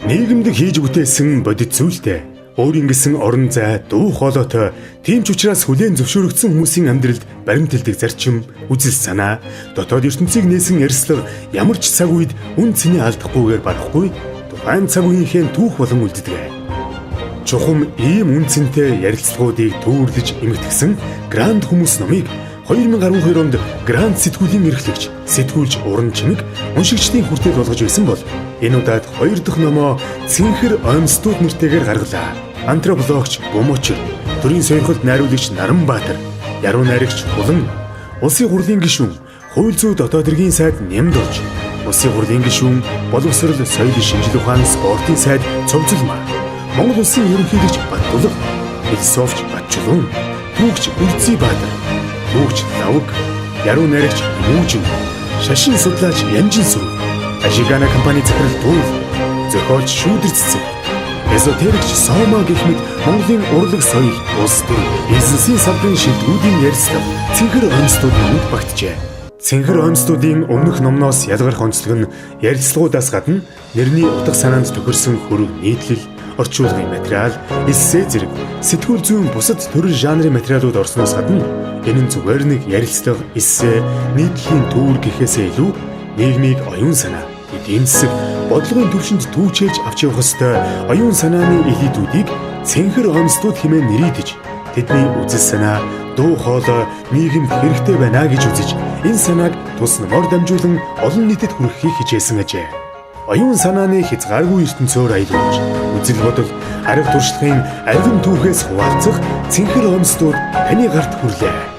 Нийгэмд хийж бүтээсэн бодит зүйлтэй өөрийн гэсэн орон зай, дуу хоолойтой, тийм ч учраас хүлээн зөвшөөрөгдсөн хүмүүсийн амьдралд баримтэлдэг зарчим, үзэл санаа, дотоод ертөнцийг нээсэн ярьслага ямар ч цаг үед үн цэний алдахгүйгээр барахгүй тухайн цаг үеийнхээ түүх болон үлддэг. Чухам ийм үн цэнтэй ярилцлагуудыг төвөрлөж эмгэтгсэн Гранд хүмүүс номыг 2012 онд Гранд сэтгүүлийн эрхлэгч, сэтгүүлч Уран Чимэг уншигчдын хүртэл болгож байсан бол энэ удаад 2 дахь номоо Цэнхэр оймстууд нэртэйгээр гаргалаа. Антропологч Бөмбөч, төрийн сонирхолд найруулагч Наранбаатар, яруу найрагч Булан, улсын хурлын гишүүн, хууль зүйн дотоод хэргийн сайд Нямдулж, улсын хурлын гишүүн, боловсрол, соёлын шинжлэх ухааны спортын сайд Цовзолмаа, Монгол улсын ерөнхийлөгч Баттулга, философч Батчулуун, түүхч Үрцэбаатар, түүхч Лавг, яруу найрагч Мүүжин, шашин судлаач Янжинсүрэг, Ажигана компани захирал Туул, зохиолч Шүүдэр Цэцэг, эзотерикч Сомаа гэх мэт Монголын урлаг соёл, улс төр, бизнесийн салбарын шилдэгүүдийн ярилцлага Цэнхэр оймстууд номонд багтжээ. Цэнхэр оймстуудын өмнөх номноос ялгарх онцлог нь ярилцлагуудаас гадна нэрний утга санаанд тохирсон хөрөг нийтлэл, орчуулгын материал, эссе зэрэг сэтгүүл зүйн бусад төрөл жанрын материалууд орсноос гадна энэ нь зүгээр нэг ярилцлага, эссе, нийтлэлийн төвөр гэхээсээ илүү нийгмийг оюун санаа, эдийн засаг, бодлогын түвшинд түүчээж авч явах ёстой оюун санааны элитүүдийг цэнхэр оймстууд хэмээн нэрийдэж, тэдний үзэл санаа, дуу хоолой нийгэмд хэрэгтэй байна гэж үзэж, энэ санааг тус номоор дамжуулан олон нийтэд хүргэхийг хичээсэн ажээ. Оюун санааны хязгааргүй ертөнцөөр аялуулж, үзэл бодол, арга туршлагын аргин түүхээс хуваалцах цэнхэр оймстууд таны гарт хүрлээ.